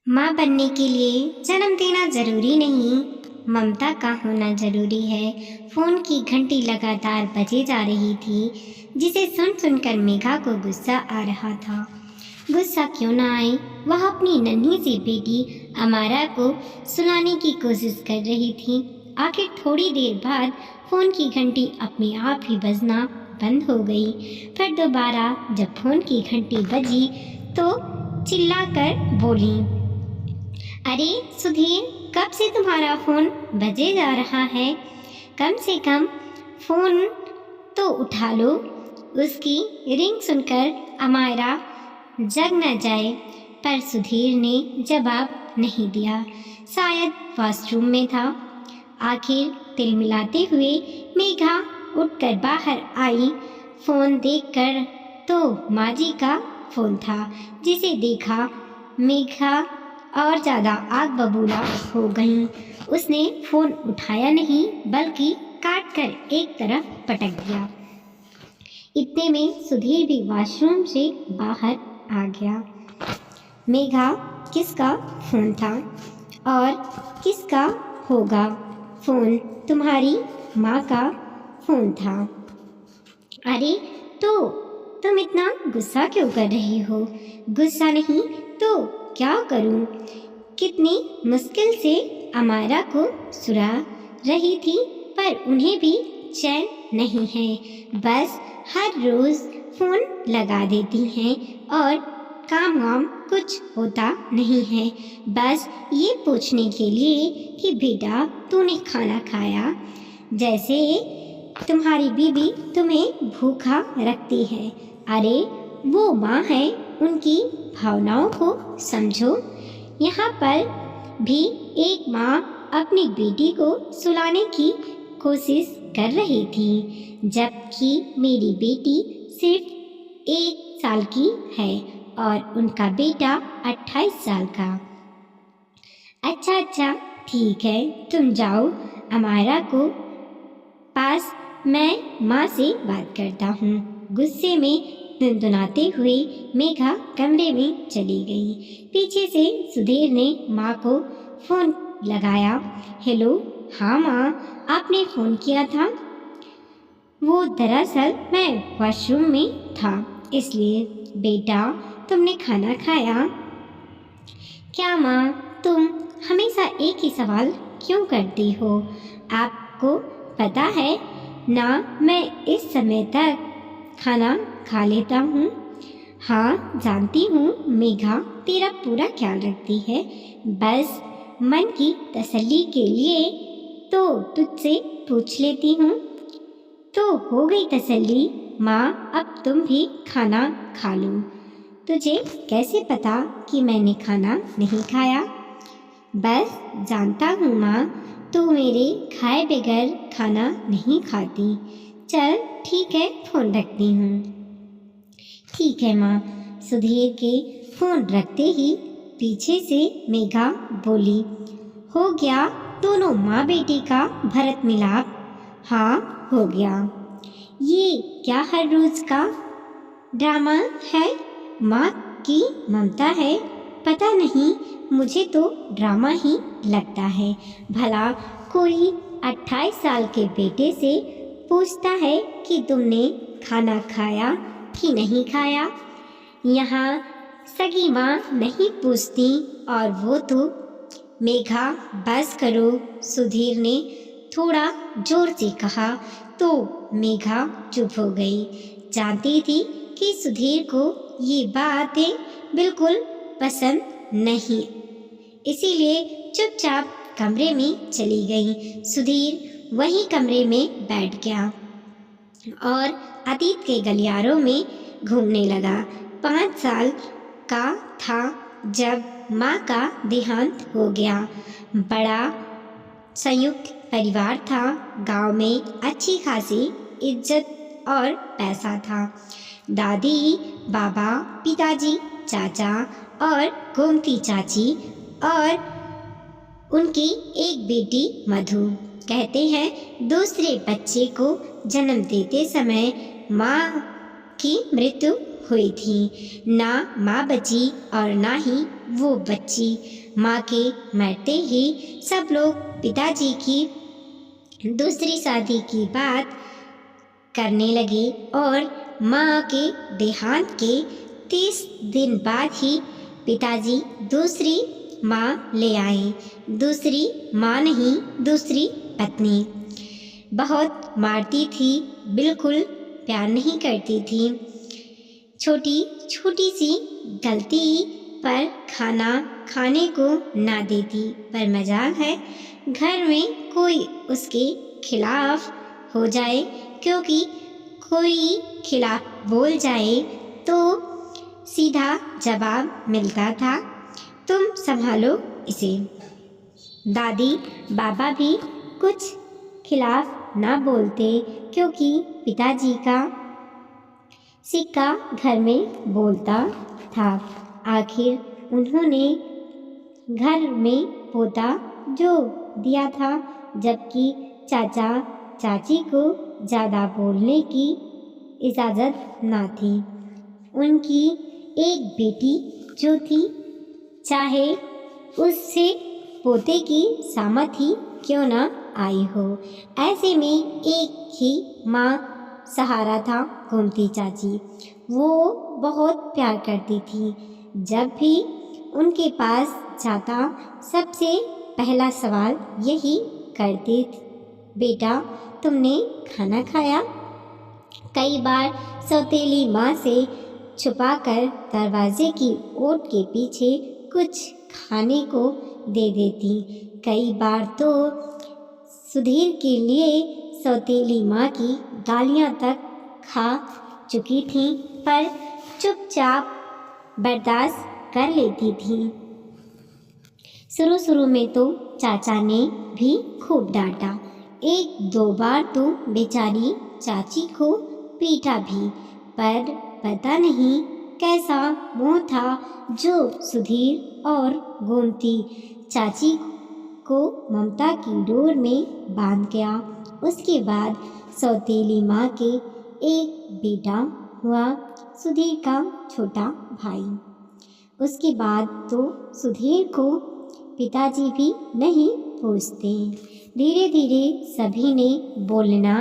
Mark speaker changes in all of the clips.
Speaker 1: माँ बनने के लिए जन्म देना जरूरी नहीं, ममता का होना जरूरी है। फोन की घंटी लगातार बजे जा रही थी, जिसे सुन सुनकर मेघा को गुस्सा आ रहा था। गुस्सा क्यों ना आए, वह अपनी नन्ही सी बेटी अमारा को सुलाने की कोशिश कर रही थी। आखिर थोड़ी देर बाद फोन की घंटी अपने आप ही बजना बंद हो गई। फिर दोबारा जब फोन की घंटी बजी तो चिल्लाकर बोली, अरे सुधीर, कब से तुम्हारा फोन बजे जा रहा है? कम से कम फोन तो उठा लो। उसकी रिंग सुनकर अमायरा जग न जाए, पर सुधीर ने जवाब नहीं दिया। शायद वॉशरूम में था। आखिर तिलमिलाते हुए मेघा उठकर बाहर आई। फोन देखकर तो माँ जी का फोन था, जिसे देखा मेघा और ज़्यादा आग बबूला हो गई। उसने फोन उठाया नहीं, बल्कि काट कर एक तरफ पटक दिया। इतने में सुधीर भी वॉशरूम से बाहर आ गया। मेघा, किसका फोन था और किसका होगा फोन? तुम्हारी माँ का फोन था। अरे तो तुम इतना गुस्सा क्यों कर रही हो? गुस्सा नहीं तो क्या करूं? कितनी मुश्किल से अमारा को सुला रही थी, पर उन्हें भी चैन नहीं है। बस हर रोज फोन लगा देती हैं और काम वाम कुछ होता नहीं है। बस ये पूछने के लिए कि बेटा तूने खाना खाया, जैसे तुम्हारी बीबी तुम्हें भूखा रखती है। अरे वो माँ है, उनकी भावनाओं को समझो। यहाँ पर भी एक माँ अपनी बेटी को सुलाने की कोशिश कर रही थी, जबकि मेरी बेटी सिर्फ 1 साल की है और उनका बेटा 28 साल का। अच्छा, ठीक है, तुम जाओ अमायरा को पास, मैं माँ से बात करता हूँ। गुस्से में दुनदुनाते हुए मेघा कमरे में चली गई। पीछे से सुधीर ने माँ को फोन लगाया। हेलो, हाँ माँ, आपने फोन किया था? वो दरअसल मैं वॉशरूम में था, इसलिए। बेटा तुमने खाना खाया? क्या माँ, तुम हमेशा एक ही सवाल क्यों करती हो? आपको पता है ना, मैं इस समय तक खाना खा लेता हूँ। हाँ जानती हूँ मेघा, तेरा पूरा ख्याल रखती है। बस मन की तसल्ली के लिए तो तुझसे पूछ लेती हूँ। तो हो गई तसल्ली माँ, अब तुम भी खाना खा लो। तुझे कैसे पता कि मैंने खाना नहीं खाया? बस जानता हूँ माँ, तू मेरे खाए बगैर खाना नहीं खाती। चल ठीक है, फोन रखती हूँ। ठीक है माँ। सुधीर के फोन रखते ही पीछे से मेघा बोली, हो गया दोनों माँ बेटी का भरत मिलाप? हाँ हो गया। ये क्या हर रोज का ड्रामा है? माँ की ममता है? पता नहीं, मुझे तो ड्रामा ही लगता है। भला कोई 28 साल के बेटे से पूछता है कि तुमने खाना खाया कि नहीं खाया? यहाँ सगी माँ नहीं पूछती, और वो तो। मेघा बस करो, सुधीर ने थोड़ा जोर से कहा तो मेघा चुप हो गई। जानती थी कि सुधीर को ये बातें बिल्कुल पसंद नहीं, इसीलिए चुपचाप कमरे में चली गई। सुधीर वहीं कमरे में बैठ गया और अतीत के गलियारों में घूमने लगा। 5 साल का था जब माँ का देहांत हो गया। बड़ा संयुक्त परिवार था। गांव में अच्छी खासी इज्जत और पैसा था। दादी, बाबा, पिताजी, चाचा और गोमती चाची और उनकी एक बेटी मधु। कहते हैं दूसरे बच्चे को जन्म देते समय माँ की मृत्यु हुई थी। ना माँ बची और ना ही वो बच्ची। माँ के मरते ही सब लोग पिताजी की दूसरी शादी की बात करने लगे और माँ के देहांत के 30 दिन बाद ही पिताजी दूसरी माँ ले आए। दूसरी माँ नहीं, दूसरी पत्नी। बहुत मारती थी, बिल्कुल प्यार नहीं करती थी। छोटी छोटी सी गलती पर खाना खाने को ना देती, पर मजाल है घर में कोई उसके खिलाफ हो जाए, क्योंकि कोई खिलाफ बोल जाए तो सीधा जवाब मिलता था, तुम संभालो इसे। दादी बाबा भी कुछ खिलाफ ना बोलते, क्योंकि पिताजी का सिक्का घर में बोलता था। आखिर उन्होंने घर में पोता जो दिया था, जबकि चाचा चाची को ज़्यादा बोलने की इजाज़त ना थी। उनकी एक बेटी जो थी, चाहे उससे पोते की सामत ही क्यों ना आई हो। ऐसे में एक ही माँ सहारा था, गोमती चाची। वो बहुत प्यार करती थी। जब भी उनके पास जाता, सबसे पहला सवाल यही करती थी, बेटा तुमने खाना खाया? कई बार सौतेली माँ से छुपाकर दरवाजे की ओट के पीछे कुछ खाने को दे देती। कई बार तो सुधीर के लिए सौतेली माँ की गालियाँ तक खा चुकी थी, पर चुपचाप बर्दाश्त कर लेती थी। शुरू में तो चाचा ने भी खूब डांटा। 1-2 बार तो बेचारी चाची को पीटा भी, पर पता नहीं कैसा मोह था जो सुधीर और गोमती चाची को ममता की डोर में बांध गया। उसके बाद सौतेली माँ के एक बेटा हुआ, सुधीर का छोटा भाई। उसके बाद तो सुधीर को पिताजी भी नहीं पूछते। धीरे धीरे सभी ने बोलना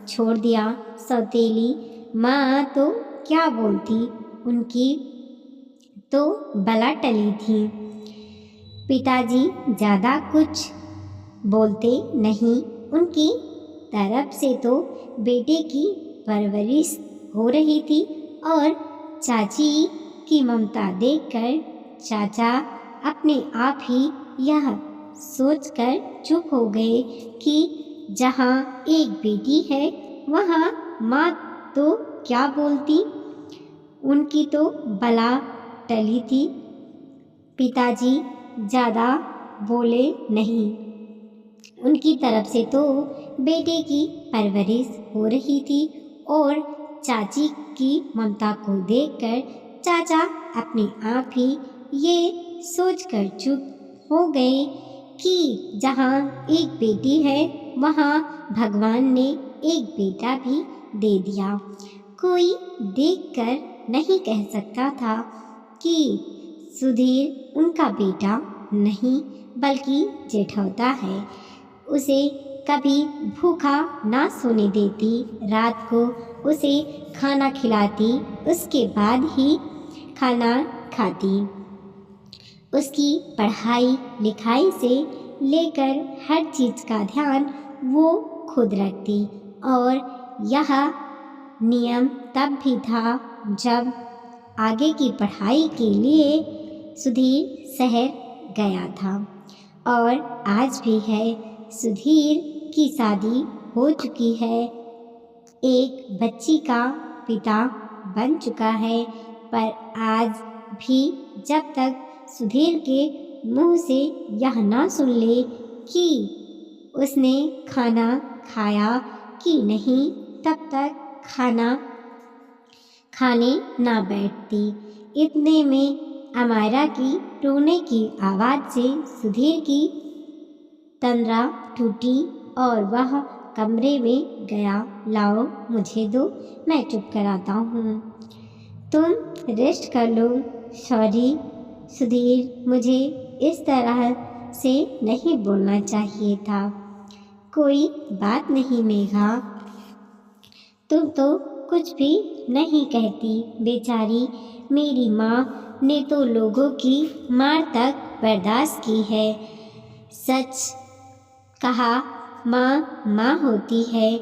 Speaker 1: छोड़ दिया। सौतेली माँ तो क्या बोलती, उनकी तो बला टली थी। पिताजी ज़्यादा कुछ बोलते नहीं। उनकी तरफ से तो बेटे की परवरिश हो रही थी और चाची की ममता देखकर चाचा अपने आप ही यह सोचकर चुप हो गए कि जहाँ एक बेटी है वहाँ माँ तो क्या बोलती, उनकी तो बला टली थी। पिताजी ज़्यादा बोले नहीं। उनकी तरफ से तो बेटे की परवरिश हो रही थी और चाची की ममता को देखकर चाचा अपने आप ही ये सोचकर चुप हो गए कि जहाँ एक बेटी है वहाँ भगवान ने एक बेटा भी दे दिया। कोई देखकर नहीं कह सकता था कि सुधीर उनका बेटा नहीं बल्कि जेठौता है। उसे कभी भूखा ना सोने देती, रात को उसे खाना खिलाती, उसके बाद ही खाना खाती। उसकी पढ़ाई लिखाई से लेकर हर चीज़ का ध्यान वो खुद रखती। और यह नियम तब भी था जब आगे की पढ़ाई के लिए सुधीर शहर गया था, और आज भी है। सुधीर की शादी हो चुकी है, एक बच्ची का पिता बन चुका है, पर आज भी जब तक सुधीर के मुंह से यह ना सुन ले कि उसने खाना खाया कि नहीं, तब तक खाना खाने ना बैठती। इतने में अमायरा की रोने की आवाज़ से सुधीर की तंद्रा टूटी और वह कमरे में गया। लाओ मुझे दो, मैं चुप कराता हूँ। तुम रेस्ट कर लो। सॉरी सुधीर, मुझे इस तरह से नहीं बोलना चाहिए था। कोई बात नहीं मेघा, तुम तो कुछ भी नहीं कहती। बेचारी मेरी माँ ने तो लोगों की मार तक बर्दाश्त की है। सच कहा, माँ माँ होती है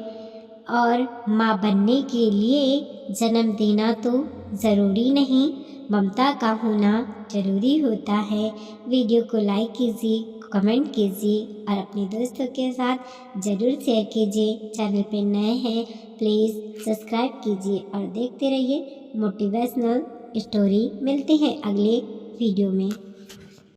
Speaker 1: और माँ बनने के लिए जन्म देना तो ज़रूरी नहीं, ममता का होना ज़रूरी होता है। वीडियो को लाइक कीजिए, कमेंट कीजिए और अपने दोस्तों के साथ ज़रूर शेयर कीजिए। चैनल पे नए हैं प्लीज़ सब्सक्राइब कीजिए और देखते रहिए मोटिवेशनल स्टोरी। मिलते हैं अगले वीडियो में।